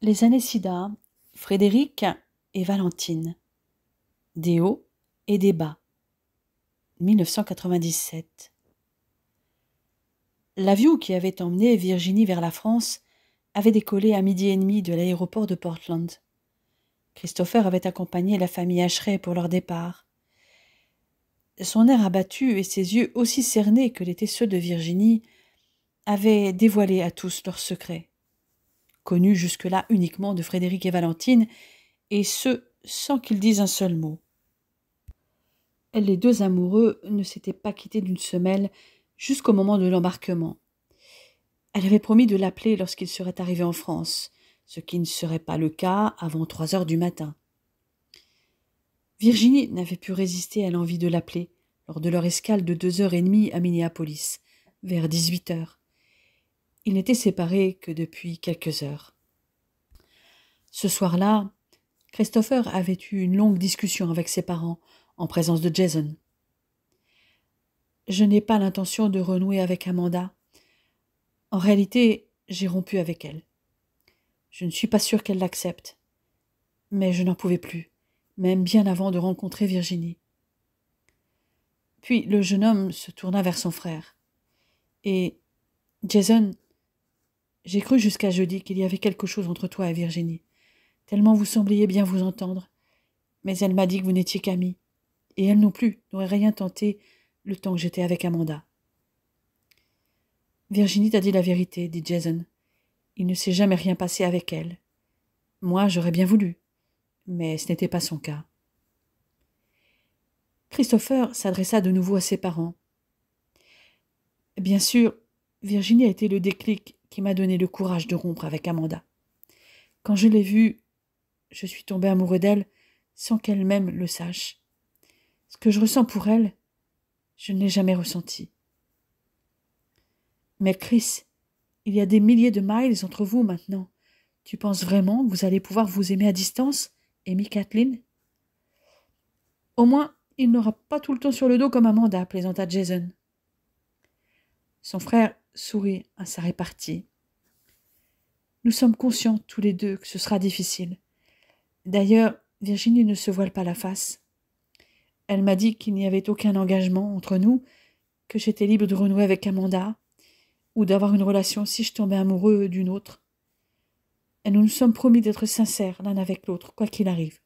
Les années SIDA, Frédéric et Valentine. Des hauts et des bas. 1997. L'avion qui avait emmené Virginie vers la France avait décollé à 12h30 de l'aéroport de Portland. Christopher avait accompagné la famille Ashrey pour leur départ. Son air abattu et ses yeux aussi cernés que l'étaient ceux de Virginie avaient dévoilé à tous leurs secrets, connus jusque-là uniquement de Frédéric et Valentine, et ce, sans qu'ils disent un seul mot. Les deux amoureux ne s'étaient pas quittés d'une semelle jusqu'au moment de l'embarquement. Elle avait promis de l'appeler lorsqu'il serait arrivé en France, ce qui ne serait pas le cas avant 3 heures du matin. Virginie n'avait pu résister à l'envie de l'appeler lors de leur escale de 2h30 à Minneapolis, vers 18h. Ils n'étaient séparés que depuis quelques heures. Ce soir-là, Christopher avait eu une longue discussion avec ses parents, en présence de Jason. « Je n'ai pas l'intention de renouer avec Amanda. En réalité, j'ai rompu avec elle. Je ne suis pas sûre qu'elle l'accepte. Mais je n'en pouvais plus, même bien avant de rencontrer Virginie. » Puis le jeune homme se tourna vers son frère. « Et, Jason, j'ai cru jusqu'à jeudi qu'il y avait quelque chose entre toi et Virginie, tellement vous sembliez bien vous entendre. Mais elle m'a dit que vous n'étiez qu'amis. Et elle non plus n'aurait rien tenté le temps que j'étais avec Amanda. » « Virginie t'a dit la vérité, dit Jason. Il ne s'est jamais rien passé avec elle. Moi, j'aurais bien voulu, mais ce n'était pas son cas. » Christopher s'adressa de nouveau à ses parents. « Bien sûr, Virginie a été le déclic qui m'a donné le courage de rompre avec Amanda. Quand je l'ai vue, je suis tombé amoureux d'elle sans qu'elle-même le sache. Ce que je ressens pour elle, je ne l'ai jamais ressenti. Mais Chris, il y a des milliers de miles entre vous maintenant. Tu penses vraiment que vous allez pouvoir vous aimer à distance, Amy Kathleen ? Au moins, il n'aura pas tout le temps sur le dos comme Amanda, plaisanta Jason. Son frère sourit à sa répartie. Nous sommes conscients tous les deux que ce sera difficile. D'ailleurs, Virginie ne se voile pas la face. Elle m'a dit qu'il n'y avait aucun engagement entre nous, que j'étais libre de renouer avec Amanda, ou d'avoir une relation si je tombais amoureux d'une autre. Et nous nous sommes promis d'être sincères l'un avec l'autre, quoi qu'il arrive. »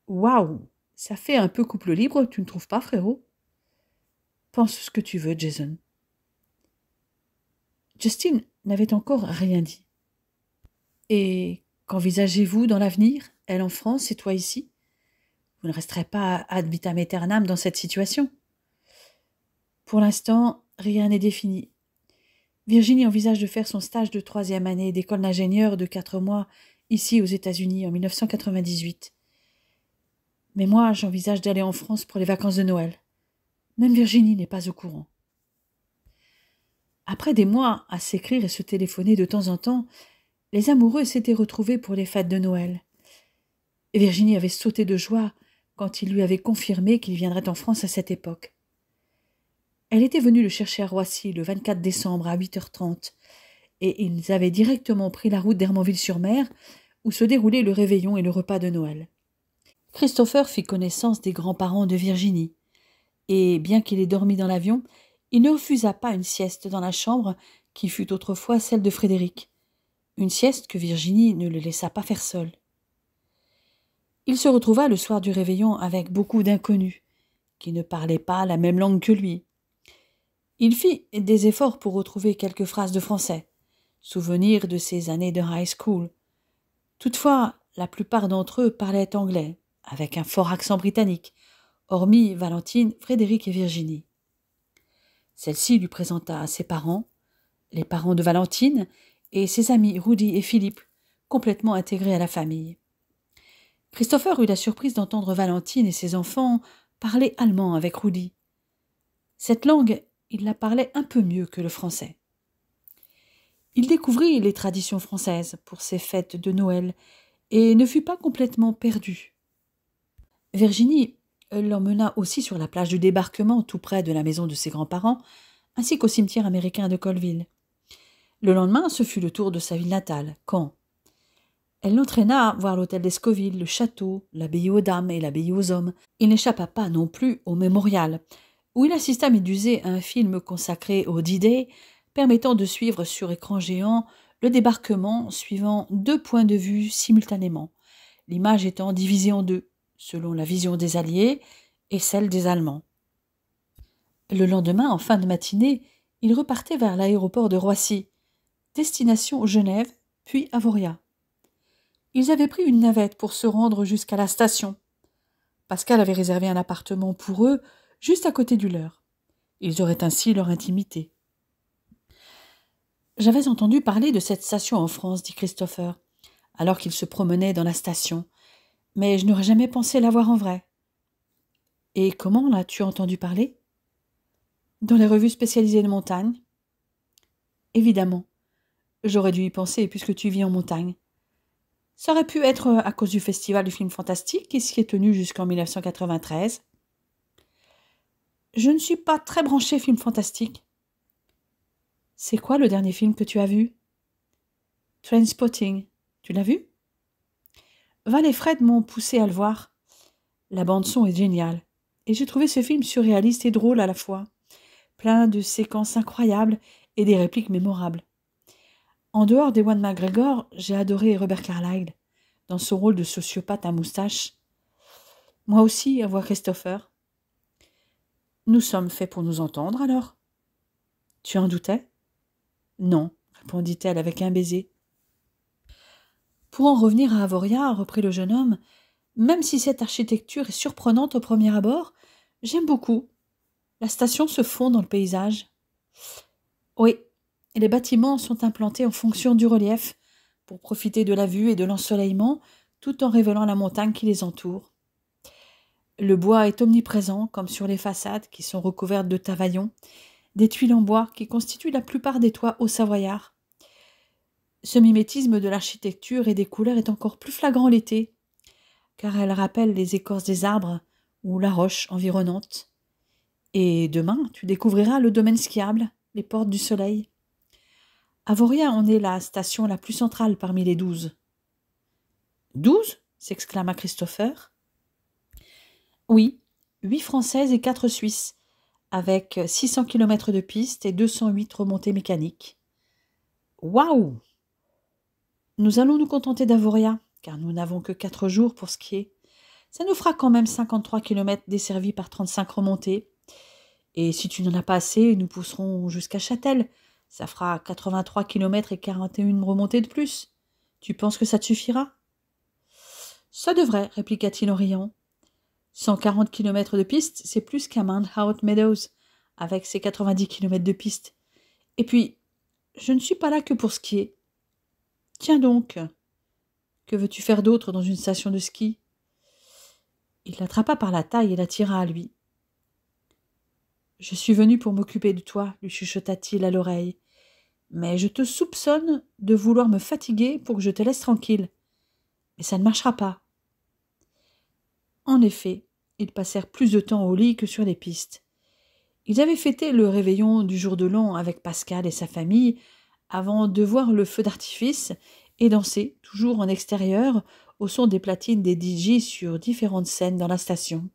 Waouh, ça fait un peu couple libre, tu ne trouves pas, frérot ? Pense ce que tu veux, Jason. Justine n'avait encore rien dit. Et qu'envisagez-vous dans l'avenir, elle en France et toi ici ? Vous ne resterez pas ad vitam aeternam dans cette situation. Pour l'instant, rien n'est défini. Virginie envisage de faire son stage de 3e année d'école d'ingénieur de 4 mois ici aux États-Unis en 1998. Mais moi, j'envisage d'aller en France pour les vacances de Noël. Même Virginie n'est pas au courant. Après des mois à s'écrire et se téléphoner de temps en temps, les amoureux s'étaient retrouvés pour les fêtes de Noël. Et Virginie avait sauté de joie quand il lui avait confirmé qu'il viendrait en France à cette époque. Elle était venue le chercher à Roissy le 24 décembre à 8h30, et ils avaient directement pris la route d'Hermonville-sur-Mer, où se déroulaient le réveillon et le repas de Noël. Christopher fit connaissance des grands-parents de Virginie, et bien qu'il ait dormi dans l'avion, il ne refusa pas une sieste dans la chambre qui fut autrefois celle de Frédéric, une sieste que Virginie ne le laissa pas faire seul. Il se retrouva le soir du réveillon avec beaucoup d'inconnus, qui ne parlaient pas la même langue que lui. Il fit des efforts pour retrouver quelques phrases de français, souvenirs de ses années de high school. Toutefois, la plupart d'entre eux parlaient anglais, avec un fort accent britannique, hormis Valentine, Frédéric et Virginie. Celle-ci lui présenta ses parents, les parents de Valentine, et ses amis Rudy et Philippe, complètement intégrés à la famille. Christopher eut la surprise d'entendre Valentine et ses enfants parler allemand avec Rudy. Cette langue, il la parlait un peu mieux que le français. Il découvrit les traditions françaises pour ces fêtes de Noël et ne fut pas complètement perdu. Virginie l'emmena aussi sur la plage du débarquement tout près de la maison de ses grands-parents, ainsi qu'au cimetière américain de Colville. Le lendemain, ce fut le tour de sa ville natale, Caen. Elle l'entraîna voir l'hôtel d'Escoville, le château, l'abbaye aux dames et l'abbaye aux hommes. Il n'échappa pas non plus au mémorial, où il assista médusé à un film consacré au D-Day, permettant de suivre sur écran géant le débarquement suivant 2 points de vue simultanément, l'image étant divisée en 2, selon la vision des Alliés et celle des Allemands. Le lendemain, en fin de matinée, il repartait vers l'aéroport de Roissy, destination Genève, puis Avoria. Ils avaient pris une navette pour se rendre jusqu'à la station. Pascal avait réservé un appartement pour eux, juste à côté du leur. Ils auraient ainsi leur intimité. « J'avais entendu parler de cette station en France, dit Christopher, alors qu'il se promenait dans la station, mais je n'aurais jamais pensé la voir en vrai. »« Et comment l'as-tu entendu parler ?»« Dans les revues spécialisées de montagne. »« Évidemment. J'aurais dû y penser puisque tu vis en montagne. Ça aurait pu être à cause du festival du film fantastique qui s'y est tenu jusqu'en 1993. »« Je ne suis pas très branchée film fantastique. »« C'est quoi le dernier film que tu as vu ?»« Trainspotting. Tu l'as vu ?» Val et Fred m'ont poussé à le voir. La bande-son est géniale. Et j'ai trouvé ce film surréaliste et drôle à la fois. Plein de séquences incroyables et des répliques mémorables. En dehors d'Ewan McGregor, j'ai adoré Robert Carlyle, dans son rôle de sociopathe à moustache. Moi aussi, à voir Christopher. Nous sommes faits pour nous entendre, alors. Tu en doutais ? Non, répondit-elle avec un baiser. Pour en revenir à Avoria, reprit le jeune homme, même si cette architecture est surprenante au premier abord, j'aime beaucoup. La station se fond dans le paysage. Oui, et les bâtiments sont implantés en fonction du relief, pour profiter de la vue et de l'ensoleillement, tout en révélant la montagne qui les entoure. Le bois est omniprésent, comme sur les façades qui sont recouvertes de tavaillons, des tuiles en bois qui constituent la plupart des toits hauts-savoyards. Ce mimétisme de l'architecture et des couleurs est encore plus flagrant l'été, car elle rappelle les écorces des arbres ou la roche environnante. Et demain, tu découvriras le domaine skiable, les portes du soleil. Avoria en est la station la plus centrale parmi les 12. 12 s'exclama Christopher. Oui, 8 françaises et 4 suisses, avec 600 km de piste et 208 remontées mécaniques. Waouh! Nous allons nous contenter d'Avoria, car nous n'avons que 4 jours pour skier. Ça nous fera quand même 53 km desservis par 35 remontées. Et si tu n'en as pas assez, nous pousserons jusqu'à Châtel. Ça fera 83 km et 41 remontées de plus. Tu penses que ça te suffira ? Ça devrait, répliqua-t-il en riant. 140 km de piste, c'est plus qu'à Mount Hout Meadows, avec ses 90 km de piste. Et puis, je ne suis pas là que pour skier. Tiens donc, que veux-tu faire d'autre dans une station de ski ? Il l'attrapa par la taille et l'attira à lui. Je suis venu pour m'occuper de toi, lui chuchota-t-il à l'oreille. Mais je te soupçonne de vouloir me fatiguer pour que je te laisse tranquille. Mais ça ne marchera pas. En effet, ils passèrent plus de temps au lit que sur les pistes. Ils avaient fêté le réveillon du jour de l'an avec Pascal et sa famille avant de voir le feu d'artifice et danser, toujours en extérieur, au son des platines des DJ sur différentes scènes dans la station.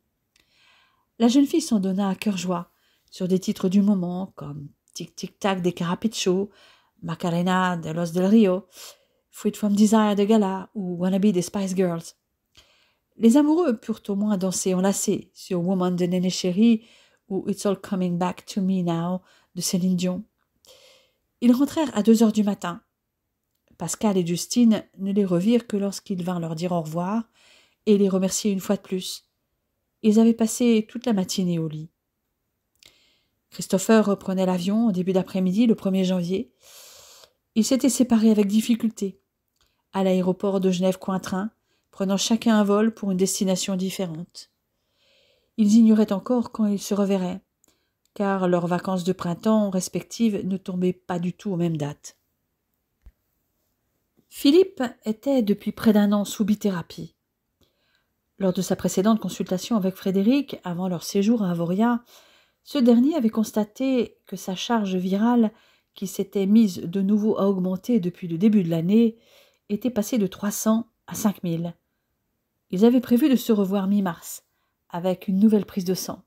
La jeune fille s'en donna à cœur joie, sur des titres du moment comme Tic Tic Tac des Carapicho, Macarena de Los del Rio, Fruit from Desire de Gala ou Wannabe des Spice Girls. Les amoureux purent au moins danser enlacés sur Woman de Néné Chéri ou It's All Coming Back to Me Now de Céline Dion. Ils rentrèrent à 2 heures du matin. Pascal et Justine ne les revirent que lorsqu'ils vinrent leur dire au revoir et les remercier une fois de plus. Ils avaient passé toute la matinée au lit. Christopher reprenait l'avion au début d'après-midi, le 1er janvier. Ils s'étaient séparés avec difficulté, à l'aéroport de Genève-Cointrin, prenant chacun un vol pour une destination différente. Ils ignoraient encore quand ils se reverraient, car leurs vacances de printemps respectives ne tombaient pas du tout aux mêmes dates. Philippe était depuis près d'1 an sous bithérapie. Lors de sa précédente consultation avec Frédéric, avant leur séjour à Avoria, ce dernier avait constaté que sa charge virale qui s'était mise de nouveau à augmenter depuis le début de l'année, était passée de 300 à 5000. Ils avaient prévu de se revoir mi-mars, avec une nouvelle prise de sang.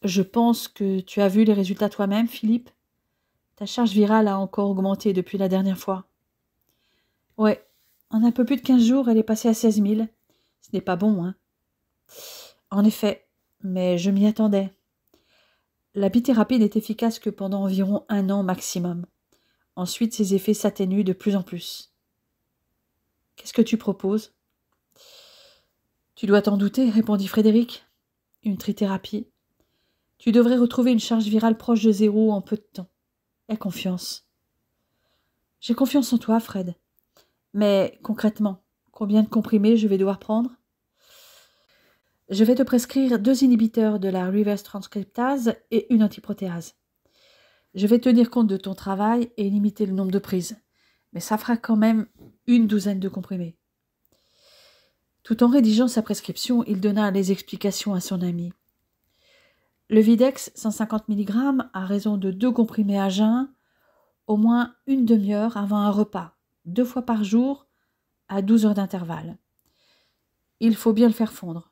Je pense que tu as vu les résultats toi-même, Philippe. Ta charge virale a encore augmenté depuis la dernière fois. Ouais, en un peu plus de 15 jours, elle est passée à 16 000. Ce n'est pas bon, hein. En effet, mais je m'y attendais. La bithérapie n'est efficace que pendant environ 1 an maximum. Ensuite, ses effets s'atténuent de plus en plus. Qu'est-ce que tu proposes ? Tu dois t'en douter, répondit Frédéric. Une trithérapie. Tu devrais retrouver une charge virale proche de 0 en peu de temps. Aie confiance. J'ai confiance en toi, Fred. Mais concrètement, combien de comprimés je vais devoir prendre ? Je vais te prescrire 2 inhibiteurs de la reverse transcriptase et une antiprotéase. Je vais tenir compte de ton travail et limiter le nombre de prises, mais ça fera quand même une douzaine de comprimés. Tout en rédigeant sa prescription, il donna les explications à son ami. Le Videx 150 mg à raison de 2 comprimés à jeun, au moins une demi-heure avant un repas, 2 fois par jour, à 12 heures d'intervalle. Il faut bien le faire fondre.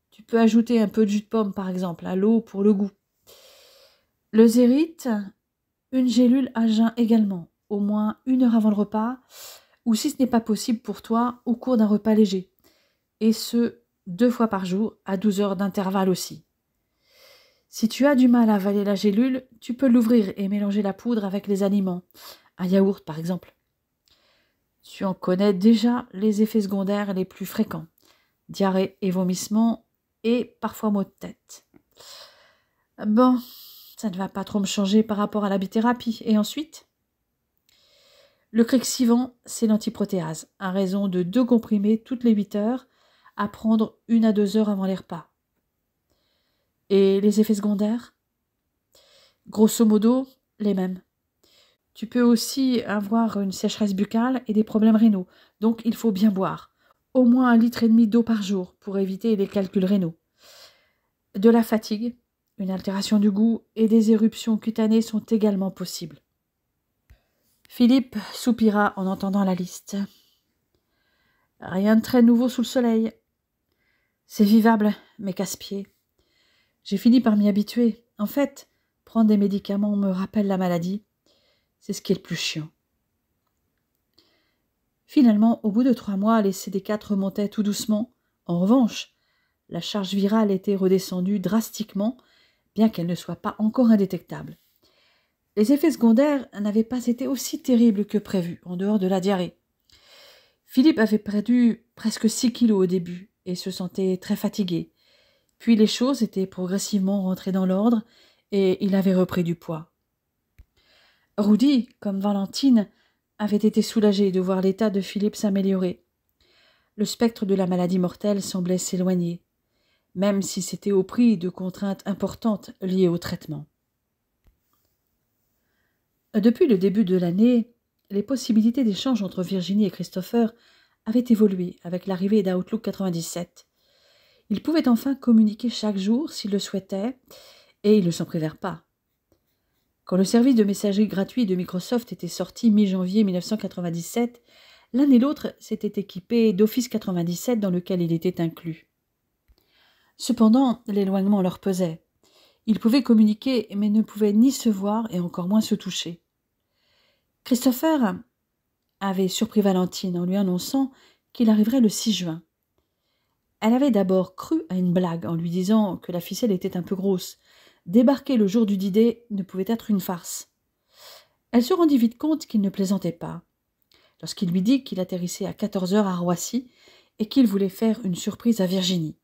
Tu peux ajouter un peu de jus de pomme, par exemple, à l'eau pour le goût. Le Zérite, une gélule à jeun également, au moins 1 heure avant le repas, ou si ce n'est pas possible pour toi, au cours d'un repas léger. Et ce, 2 fois par jour, à 12 heures d'intervalle aussi. Si tu as du mal à avaler la gélule, tu peux l'ouvrir et mélanger la poudre avec les aliments, un yaourt par exemple. Tu en connais déjà les effets secondaires les plus fréquents, diarrhée et vomissements, et parfois maux de tête. Bon, ça ne va pas trop me changer par rapport à la bithérapie. Et ensuite ? Le Crexivant, c'est l'antiprotéase, à raison de 2 comprimés toutes les 8 heures, à prendre 1 à 2 heures avant les repas. Et les effets secondaires ? Grosso modo, les mêmes. Tu peux aussi avoir une sécheresse buccale et des problèmes rénaux, donc il faut bien boire. Au moins 1,5 litre d'eau par jour pour éviter les calculs rénaux. De la fatigue, une altération du goût et des éruptions cutanées sont également possibles. Philippe soupira en entendant la liste. Rien de très nouveau sous le soleil. C'est vivable, mais casse-pied. J'ai fini par m'y habituer. En fait, prendre des médicaments me rappelle la maladie. C'est ce qui est le plus chiant. Finalement, au bout de 3 mois, les CD4 remontaient tout doucement. En revanche, la charge virale était redescendue drastiquement, bien qu'elle ne soit pas encore indétectable. Les effets secondaires n'avaient pas été aussi terribles que prévu, en dehors de la diarrhée. Philippe avait perdu presque 6 kilos au début et se sentait très fatigué. Puis les choses étaient progressivement rentrées dans l'ordre et il avait repris du poids. Rudy, comme Valentine, avait été soulagé de voir l'état de Philippe s'améliorer. Le spectre de la maladie mortelle semblait s'éloigner, même si c'était au prix de contraintes importantes liées au traitement. Depuis le début de l'année, les possibilités d'échange entre Virginie et Christopher avaient évolué avec l'arrivée d'Outlook 97. Ils pouvaient enfin communiquer chaque jour s'ils le souhaitaient, et ils ne s'en privèrent pas. Quand le service de messagerie gratuit de Microsoft était sorti mi-janvier 1997, l'un et l'autre s'étaient équipés d'Office 97 dans lequel il était inclus. Cependant, l'éloignement leur pesait. Ils pouvaient communiquer, mais ne pouvaient ni se voir et encore moins se toucher. Christopher avait surpris Valentine en lui annonçant qu'il arriverait le 6 juin. Elle avait d'abord cru à une blague en lui disant que la ficelle était un peu grosse. Débarquer le jour du dîner ne pouvait être une farce. Elle se rendit vite compte qu'il ne plaisantait pas, lorsqu'il lui dit qu'il atterrissait à 14 heures à Roissy et qu'il voulait faire une surprise à Virginie.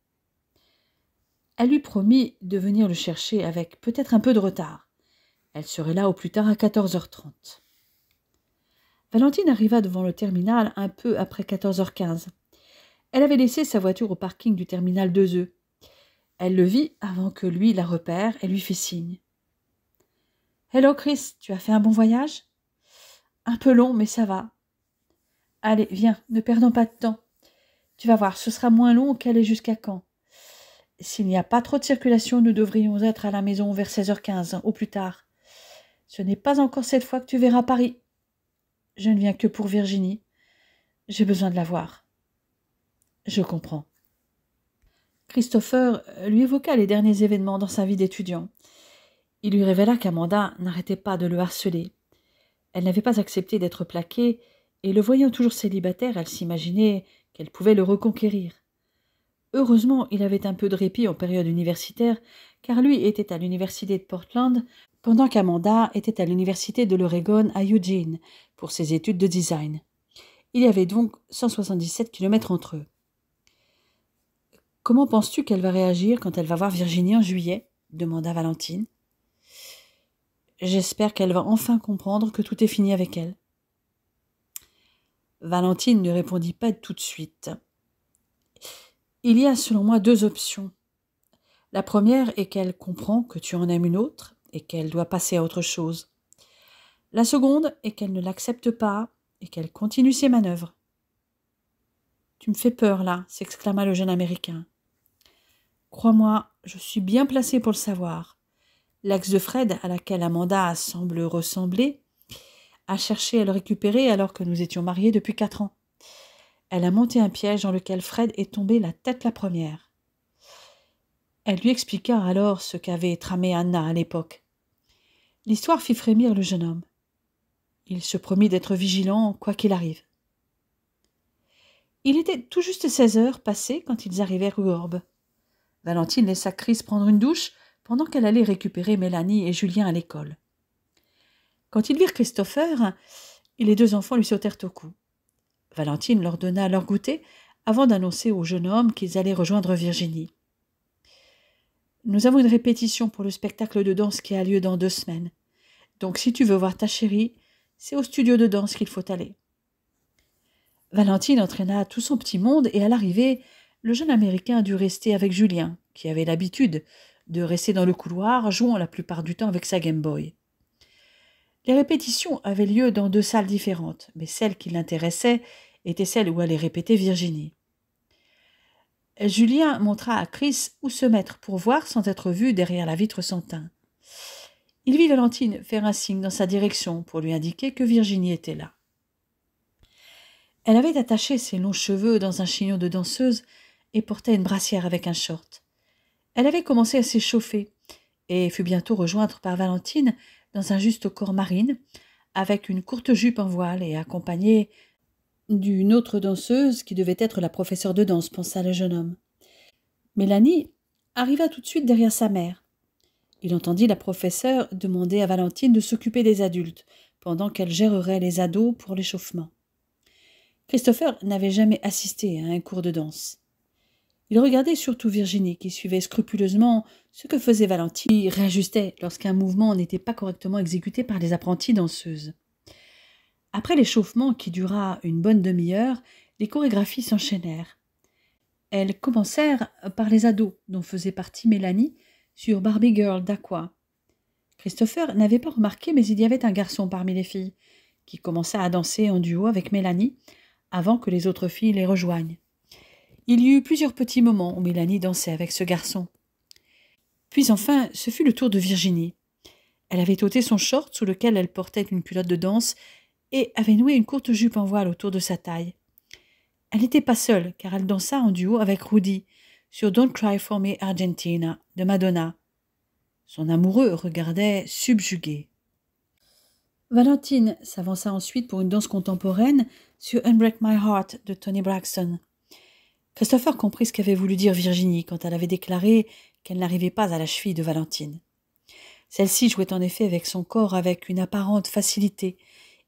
Elle lui promit de venir le chercher avec peut-être un peu de retard. Elle serait là au plus tard à 14h30. Valentine arriva devant le terminal un peu après 14h15. Elle avait laissé sa voiture au parking du terminal 2E. Elle le vit avant que lui la repère et lui fit signe. « Hello Chris, tu as fait un bon voyage ?»« Un peu long, mais ça va. »« Allez, viens, ne perdons pas de temps. Tu vas voir, ce sera moins long qu'aller jusqu'à Caen. S'il n'y a pas trop de circulation, nous devrions être à la maison vers 16h15, au plus tard. Ce n'est pas encore cette fois que tu verras Paris. Je ne viens que pour Virginie. J'ai besoin de la voir. » Je comprends. Christopher lui évoqua les derniers événements dans sa vie d'étudiant. Il lui révéla qu'Amanda n'arrêtait pas de le harceler. Elle n'avait pas accepté d'être plaquée, et le voyant toujours célibataire, elle s'imaginait qu'elle pouvait le reconquérir. Heureusement, il avait un peu de répit en période universitaire, car lui était à l'université de Portland, pendant qu'Amanda était à l'université de l'Oregon à Eugene, pour ses études de design. Il y avait donc 177 kilomètres entre eux. « Comment penses-tu qu'elle va réagir quand elle va voir Virginie en juillet ?» demanda Valentine. « J'espère qu'elle va enfin comprendre que tout est fini avec elle. » Valentine ne répondit pas tout de suite. « Il y a selon moi 2 options. La première est qu'elle comprend que tu en aimes une autre et qu'elle doit passer à autre chose. La seconde est qu'elle ne l'accepte pas et qu'elle continue ses manœuvres. »« Tu me fais peur, là, » s'exclama le jeune Américain. « Crois-moi, je suis bien placé pour le savoir. L'ex de Fred, à laquelle Amanda semble ressembler, a cherché à le récupérer alors que nous étions mariés depuis 4 ans. Elle a monté un piège dans lequel Fred est tombé la tête la première. » Elle lui expliqua alors ce qu'avait tramé Anna à l'époque. L'histoire fit frémir le jeune homme. Il se promit d'être vigilant quoi qu'il arrive. Il était tout juste 16 heures passées quand ils arrivèrent rue Orbe. Valentine laissa Chris prendre une douche pendant qu'elle allait récupérer Mélanie et Julien à l'école. Quand ils virent Christopher, les 2 enfants lui sautèrent au cou. Valentine leur donna leur goûter avant d'annoncer au jeune homme qu'ils allaient rejoindre Virginie. « Nous avons une répétition pour le spectacle de danse qui a lieu dans 2 semaines. Donc si tu veux voir ta chérie, c'est au studio de danse qu'il faut aller. » Valentine entraîna tout son petit monde et à l'arrivée, le jeune Américain dut rester avec Julien, qui avait l'habitude de rester dans le couloir, jouant la plupart du temps avec sa Game Boy. Les répétitions avaient lieu dans 2 salles différentes, mais celle qui l'intéressait était celle où allait répéter Virginie. Julien montra à Chris où se mettre pour voir sans être vu derrière la vitre sans teint. Il vit Valentine faire un signe dans sa direction pour lui indiquer que Virginie était là. Elle avait attaché ses longs cheveux dans un chignon de danseuse et portait une brassière avec un short. Elle avait commencé à s'échauffer et fut bientôt rejointe par Valentine dans un juste corps marine, avec une courte jupe en voile et accompagnée d'une autre danseuse qui devait être la professeure de danse, pensa le jeune homme. Mélanie arriva tout de suite derrière sa mère. Il entendit la professeure demander à Valentine de s'occuper des adultes, pendant qu'elle gérerait les ados pour l'échauffement. Christopher n'avait jamais assisté à un cours de danse. Il regardait surtout Virginie, qui suivait scrupuleusement ce que faisait Valentine, qui réajustait lorsqu'un mouvement n'était pas correctement exécuté par les apprenties danseuses. Après l'échauffement qui dura une bonne demi-heure, les chorégraphies s'enchaînèrent. Elles commencèrent par les ados, dont faisait partie Mélanie, sur Barbie Girl d'Aqua. Christopher n'avait pas remarqué, mais il y avait un garçon parmi les filles, qui commença à danser en duo avec Mélanie, avant que les autres filles les rejoignent. Il y eut plusieurs petits moments où Mélanie dansait avec ce garçon. Puis enfin, ce fut le tour de Virginie. Elle avait ôté son short sous lequel elle portait une culotte de danse et avait noué une courte jupe en voile autour de sa taille. Elle n'était pas seule, car elle dansa en duo avec Rudy sur Don't Cry for Me Argentina de Madonna. Son amoureux regardait subjugué. Valentine s'avança ensuite pour une danse contemporaine sur Unbreak My Heart de Toni Braxton. Christopher comprit ce qu'avait voulu dire Virginie quand elle avait déclaré qu'elle n'arrivait pas à la cheville de Valentine. Celle-ci jouait en effet avec son corps avec une apparente facilité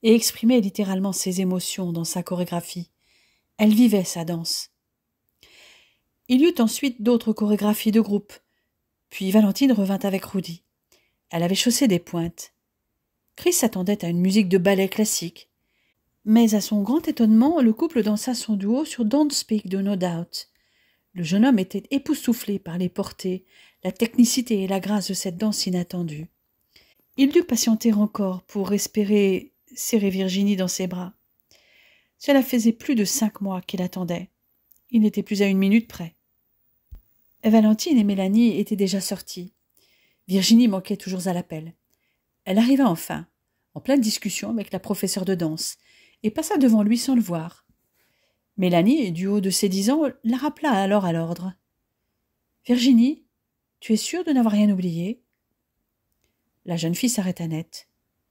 et exprimait littéralement ses émotions dans sa chorégraphie. Elle vivait sa danse. Il y eut ensuite d'autres chorégraphies de groupe. Puis Valentine revint avec Rudy. Elle avait chaussé des pointes. Chris s'attendait à une musique de ballet classique. Mais à son grand étonnement, le couple dansa son duo sur Don't Speak de No Doubt. Le jeune homme était époustouflé par les portées, la technicité et la grâce de cette danse inattendue. Il dut patienter encore pour espérer serrer Virginie dans ses bras. Cela faisait plus de 5 mois qu'il attendait. Il n'était plus à 1 minute près. Valentine et Mélanie étaient déjà sorties. Virginie manquait toujours à l'appel. Elle arriva enfin, en pleine discussion avec la professeure de danse, et passa devant lui sans le voir. Mélanie, du haut de ses 10 ans, la rappela alors à l'ordre. « Virginie, tu es sûre de n'avoir rien oublié ?» La jeune fille s'arrêta net.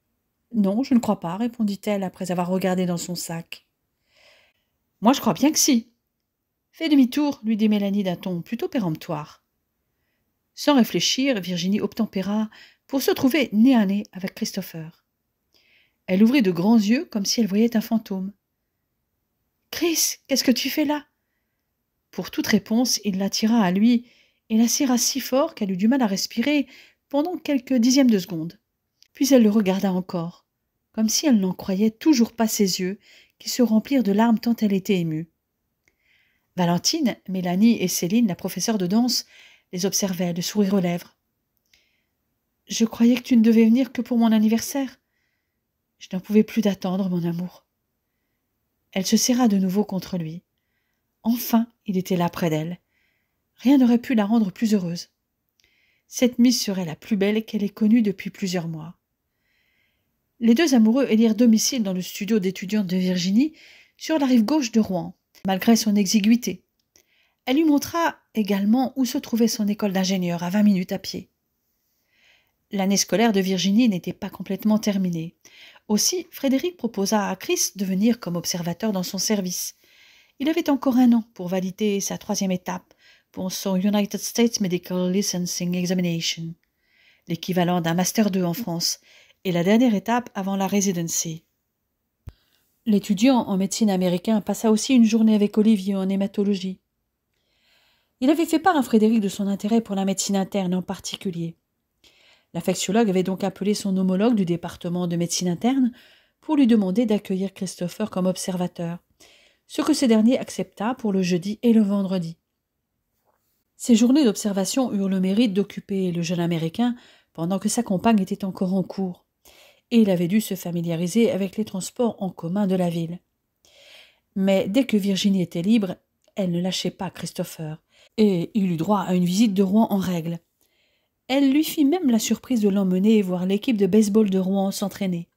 « Non, je ne crois pas, répondit-elle après avoir regardé dans son sac. « Moi, je crois bien que si. »« Fais demi-tour, lui dit Mélanie d'un ton plutôt péremptoire. Sans réfléchir, Virginie obtempéra pour se trouver nez à nez avec Christopher. Elle ouvrit de grands yeux comme si elle voyait un fantôme. « Chris, qu'est-ce que tu fais là ?» Pour toute réponse, il l'attira à lui et la serra si fort qu'elle eut du mal à respirer pendant quelques dixièmes de seconde. Puis elle le regarda encore, comme si elle n'en croyait toujours pas ses yeux, qui se remplirent de larmes tant elle était émue. Valentine, Mélanie et Céline, la professeure de danse, les observaient, le sourire aux lèvres. « Je croyais que tu ne devais venir que pour mon anniversaire. Je n'en pouvais plus d'attendre, mon amour. » Elle se serra de nouveau contre lui. Enfin, il était là près d'elle. Rien n'aurait pu la rendre plus heureuse. Cette mise serait la plus belle qu'elle ait connue depuis plusieurs mois. Les deux amoureux élirent domicile dans le studio d'étudiante de Virginie, sur la rive gauche de Rouen, malgré son exiguïté. Elle lui montra également où se trouvait son école d'ingénieur, à 20 minutes à pied. L'année scolaire de Virginie n'était pas complètement terminée. Aussi, Frédéric proposa à Chris de venir comme observateur dans son service. Il avait encore 1 an pour valider sa 3e étape pour son United States Medical Licensing Examination, l'équivalent d'un Master 2 en France, et la dernière étape avant la residency. L'étudiant en médecine américain passa aussi une journée avec Olivier en hématologie. Il avait fait part à Frédéric de son intérêt pour la médecine interne en particulier. L'infectiologue avait donc appelé son homologue du département de médecine interne pour lui demander d'accueillir Christopher comme observateur, ce que ce dernier accepta pour le jeudi et le vendredi. Ces journées d'observation eurent le mérite d'occuper le jeune Américain pendant que sa compagne était encore en cours, et il avait dû se familiariser avec les transports en commun de la ville. Mais dès que Virginie était libre, elle ne lâchait pas Christopher, et il eut droit à une visite de Rouen en règle. Elle lui fit même la surprise de l'emmener voir l'équipe de baseball de Rouen s'entraîner.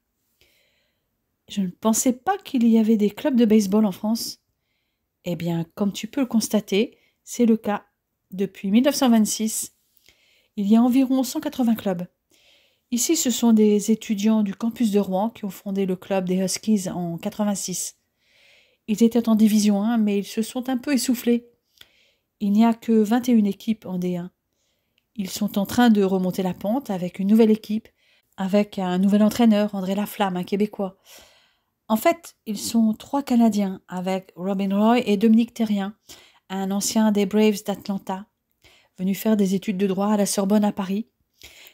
« Je ne pensais pas qu'il y avait des clubs de baseball en France. » Eh bien, comme tu peux le constater, c'est le cas. Depuis 1926, il y a environ 180 clubs. Ici, ce sont des étudiants du campus de Rouen qui ont fondé le club des Huskies en 86. Ils étaient en division 1, mais ils se sont un peu essoufflés. Il n'y a que 21 équipes en D1. Ils sont en train de remonter la pente avec une nouvelle équipe, avec un nouvel entraîneur, André Laflamme, un Québécois. En fait, ils sont 3 Canadiens, avec Robin Roy et Dominique Thérien, un ancien des Braves d'Atlanta, venu faire des études de droit à la Sorbonne à Paris.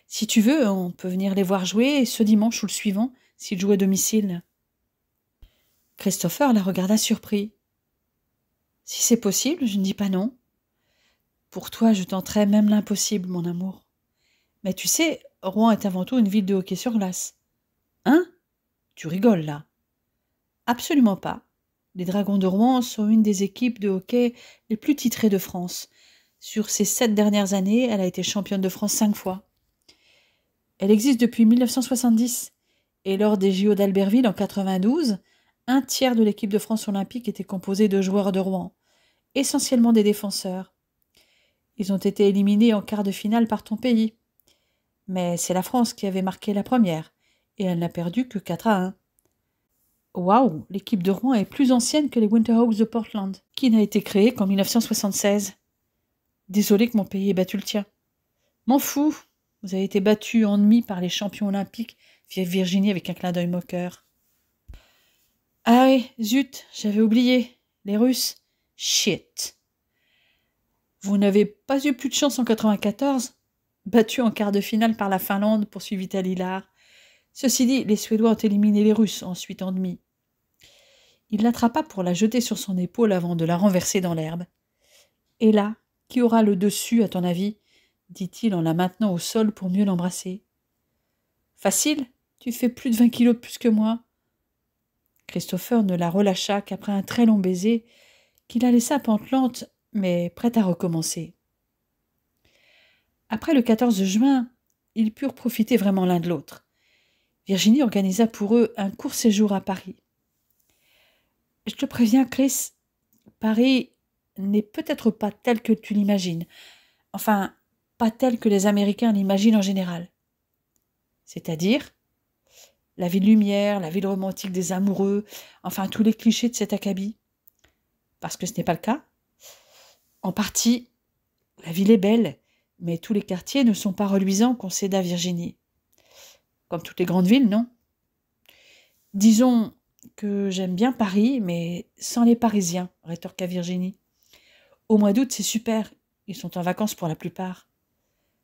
Si tu veux, on peut venir les voir jouer ce dimanche ou le suivant, s'ils jouent à domicile. Christopher la regarda surpris. « Si c'est possible, je ne dis pas non. Pour toi, je tenterai même l'impossible, mon amour. Mais tu sais, Rouen est avant tout une ville de hockey sur glace. »« Hein ? Tu rigoles, là ?» ?»« Absolument pas. Les Dragons de Rouen sont une des équipes de hockey les plus titrées de France. Sur ces 7 dernières années, elle a été championne de France 5 fois. Elle existe depuis 1970, et lors des JO d'Albertville en 92, 1/3 de l'équipe de France olympique était composée de joueurs de Rouen, essentiellement des défenseurs. Ils ont été éliminés en quart de finale par ton pays. Mais c'est la France qui avait marqué la première, et elle n'a perdu que 4-1. Waouh, l'équipe de Rouen est plus ancienne que les Winterhawks de Portland, qui n'a été créée qu'en 1976. Désolé que mon pays ait battu le tien. M'en fous, vous avez été battu en demi par les champions olympiques, fit Virginie avec un clin d'œil moqueur. Ah oui, zut, j'avais oublié, les Russes. Shit. Vous n'avez pas eu plus de chance en 94, battu en quart de finale par la Finlande, poursuivit-elle hilar. Ceci dit, les Suédois ont éliminé les Russes ensuite en demi. Il l'attrapa pour la jeter sur son épaule avant de la renverser dans l'herbe. Et là, qui aura le dessus, à ton avis ? Dit-il en la maintenant au sol pour mieux l'embrasser. Facile, tu fais plus de 20 kilos de plus que moi. Christopher ne la relâcha qu'après un très long baiser qui la laissa pantelante, mais prête à recommencer. Après le 14 juin, ils purent profiter vraiment l'un de l'autre. Virginie organisa pour eux un court séjour à Paris. Je te préviens, Chris, Paris n'est peut-être pas tel que tu l'imagines. Enfin, pas tel que les Américains l'imaginent en général. C'est-à-dire la ville lumière, la ville romantique des amoureux, enfin tous les clichés de cet acabit. Parce que ce n'est pas le cas. En partie, la ville est belle, mais tous les quartiers ne sont pas reluisants, concéda Virginie. Comme toutes les grandes villes, non? Disons que j'aime bien Paris, mais sans les Parisiens, rétorqua Virginie. Au mois d'août, c'est super. Ils sont en vacances pour la plupart.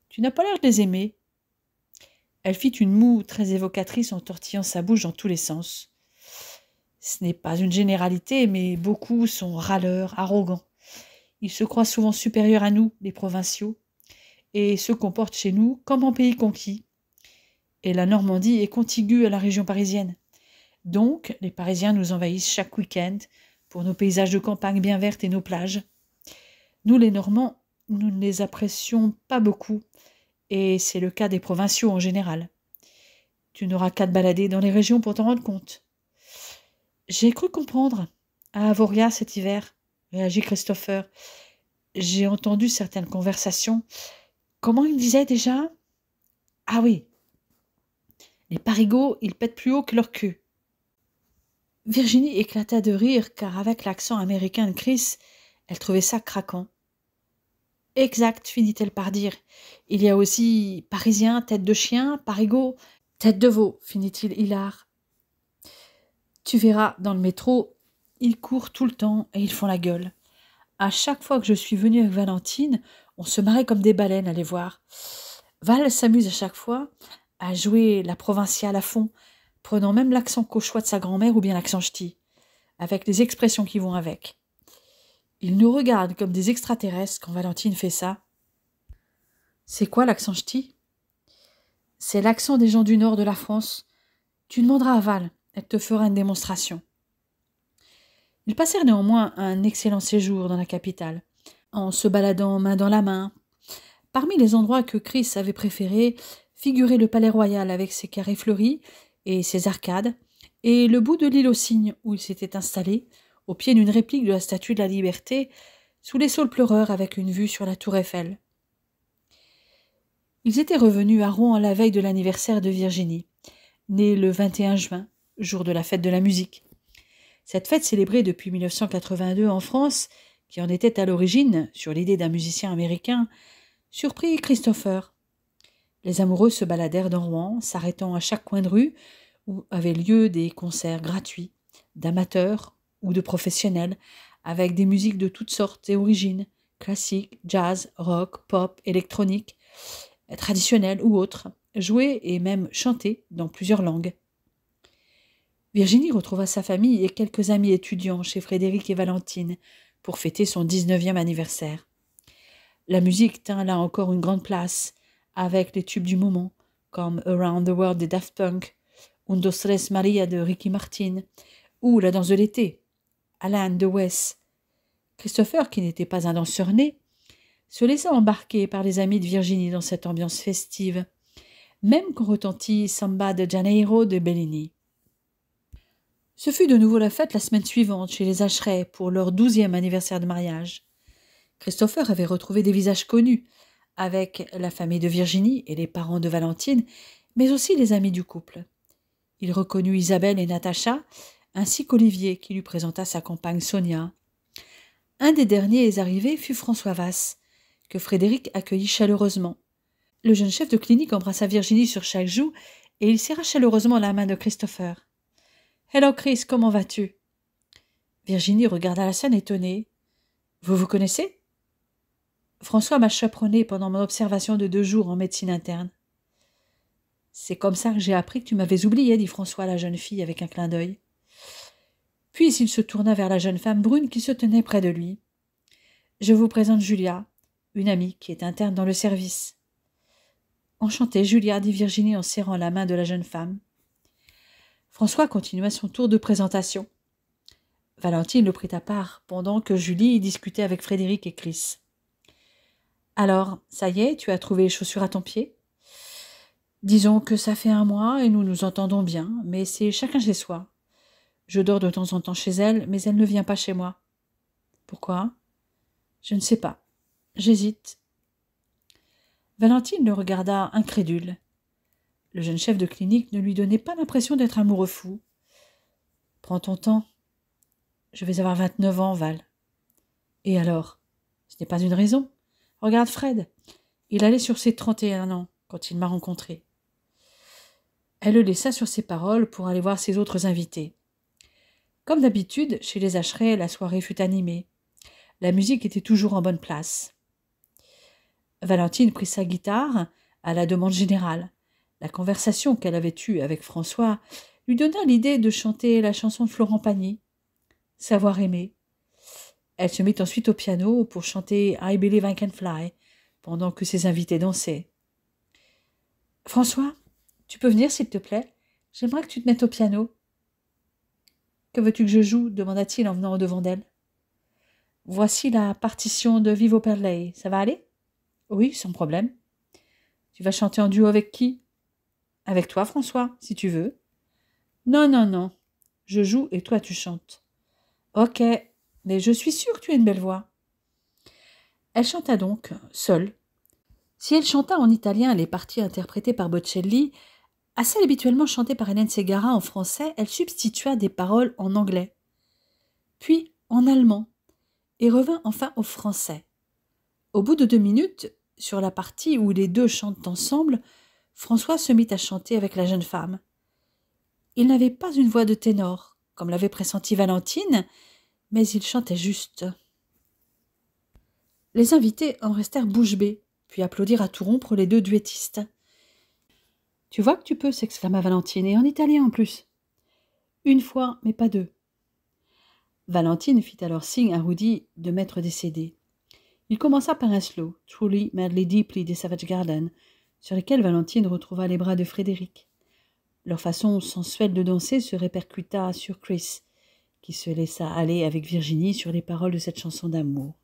Tu n'as pas l'air de les aimer. Elle fit une moue très évocatrice en tortillant sa bouche dans tous les sens. Ce n'est pas une généralité, mais beaucoup sont râleurs, arrogants. Ils se croient souvent supérieurs à nous, les provinciaux, et se comportent chez nous comme en pays conquis. Et la Normandie est contiguë à la région parisienne. Donc, les Parisiens nous envahissent chaque week-end pour nos paysages de campagne bien vertes et nos plages. Nous, les Normands, nous ne les apprécions pas beaucoup, et c'est le cas des provinciaux en général. Tu n'auras qu'à te balader dans les régions pour t'en rendre compte. J'ai cru comprendre, à Avoria cet hiver, réagit Christopher. J'ai entendu certaines conversations. Comment il me disait déjà? Ah oui, les parigots, ils pètent plus haut que leur queue. Virginie éclata de rire, car avec l'accent américain de Chris, elle trouvait ça craquant. Exact, finit-elle par dire. Il y a aussi Parisien, tête de chien, parigot, tête de veau, finit-il hilar. Tu verras, dans le métro, ils courent tout le temps et ils font la gueule. À chaque fois que je suis venue avec Valentine, on se marrait comme des baleines à les voir. Val s'amuse à chaque fois à jouer la provinciale à fond, prenant même l'accent cauchois de sa grand-mère ou bien l'accent ch'ti, avec les expressions qui vont avec. Il nous regarde comme des extraterrestres quand Valentine fait ça. C'est quoi l'accent ch'ti? C'est l'accent des gens du nord de la France. Tu demanderas à Val, elle te fera une démonstration. Ils passèrent néanmoins un excellent séjour dans la capitale, en se baladant main dans la main. Parmi les endroits que Chris avait préférés figurait le Palais Royal avec ses carrés fleuris et ses arcades, et le bout de l'île aux Cygnes où il s'était installé, au pied d'une réplique de la Statue de la Liberté, sous les saules pleureurs avec une vue sur la tour Eiffel. Ils étaient revenus à Rouen la veille de l'anniversaire de Virginie, née le 21 juin, jour de la fête de la musique. Cette fête célébrée depuis 1982 en France, qui en était à l'origine, sur l'idée d'un musicien américain, surprit Christopher. Les amoureux se baladèrent dans Rouen, s'arrêtant à chaque coin de rue où avaient lieu des concerts gratuits, d'amateurs ou de professionnels, avec des musiques de toutes sortes et origines, classiques, jazz, rock, pop, électronique, traditionnelles ou autres, jouées et même chantées dans plusieurs langues. Virginie retrouva sa famille et quelques amis étudiants chez Frédéric et Valentine pour fêter son 19e anniversaire. La musique tint là encore une grande place, avec les tubes du moment, comme Around the World des Daft Punk, Un dos tres Maria de Ricky Martin, ou La danse de l'été, Alan de Wes. Christopher, qui n'était pas un danseur né, se laissa embarquer par les amis de Virginie dans cette ambiance festive, même quand retentit Samba de Janeiro de Bellini. Ce fut de nouveau la fête la semaine suivante chez les Hacheret pour leur 12e anniversaire de mariage. Christopher avait retrouvé des visages connus, avec la famille de Virginie et les parents de Valentine, mais aussi les amis du couple. Il reconnut Isabelle et Natacha, ainsi qu'Olivier, qui lui présenta sa compagne Sonia. Un des derniers arrivés fut François Vasse, que Frédéric accueillit chaleureusement. Le jeune chef de clinique embrassa Virginie sur chaque joue et il serra chaleureusement la main de Christopher. « Hello Chris, comment vas-tu » Virginie regarda la scène étonnée. « Vous vous connaissez » François m'a chaperonné pendant mon observation de 2 jours en médecine interne. « C'est comme ça que j'ai appris que tu m'avais oublié, dit François à la jeune fille avec un clin d'œil. Puis il se tourna vers la jeune femme brune qui se tenait près de lui. « Je vous présente Julia, une amie qui est interne dans le service. »« Enchantée, Julia, dit Virginie en serrant la main de la jeune femme. François continua son tour de présentation. Valentine le prit à part, pendant que Julie discutait avec Frédéric et Chris. « Alors, ça y est, tu as trouvé les chaussures à ton pied ?»« Disons que ça fait 1 mois et nous nous entendons bien, mais c'est chacun chez soi. Je dors de temps en temps chez elle, mais elle ne vient pas chez moi. Pourquoi? Je ne sais pas. J'hésite. Valentine le regarda incrédule. Le jeune chef de clinique ne lui donnait pas l'impression d'être amoureux fou. Prends ton temps. Je vais avoir 29 ans, Val. Et alors? Ce n'est pas une raison. Regarde Fred. Il allait sur ses 31 ans quand il m'a rencontré. Elle le laissa sur ses paroles pour aller voir ses autres invités. Comme d'habitude, chez les Ashray, la soirée fut animée. La musique était toujours en bonne place. Valentine prit sa guitare à la demande générale. La conversation qu'elle avait eue avec François lui donna l'idée de chanter la chanson de Florent Pagny, « Savoir aimer ». Elle se mit ensuite au piano pour chanter « I Believe I Can Fly » pendant que ses invités dansaient. « François, tu peux venir s'il te plaît? J'aimerais que tu te mettes au piano. »« Que veux-tu que je joue » demanda-t-il en venant au-devant d'elle. « Voici la partition de Vivo per lei. Ça va aller ?»« Oui, sans problème. »« Tu vas chanter en duo avec qui ?»« Avec toi, François, si tu veux. »« Non, non, non. Je joue et toi tu chantes. »« Ok, mais je suis sûre que tu as une belle voix. » Elle chanta donc, seule. Si elle chanta en italien les parties interprétées par Bocelli, à celles habituellement chantées par Hélène Ségara en français, elle substitua des paroles en anglais, puis en allemand, et revint enfin au français. Au bout de 2 minutes, sur la partie où les deux chantent ensemble, François se mit à chanter avec la jeune femme. Il n'avait pas une voix de ténor, comme l'avait pressenti Valentine, mais il chantait juste. Les invités en restèrent bouche bée, puis applaudirent à tout rompre les deux duettistes. « Tu vois que tu peux » s'exclama Valentine, et en italien en plus. « 1 fois, mais pas 2. » Valentine fit alors signe à Rudy de mettre des CD. Il commença par un slow, « Truly, Madly, Deeply » des Savage Garden, sur lequel Valentine retrouva les bras de Frédéric. Leur façon sensuelle de danser se répercuta sur Chris, qui se laissa aller avec Virginie sur les paroles de cette chanson d'amour.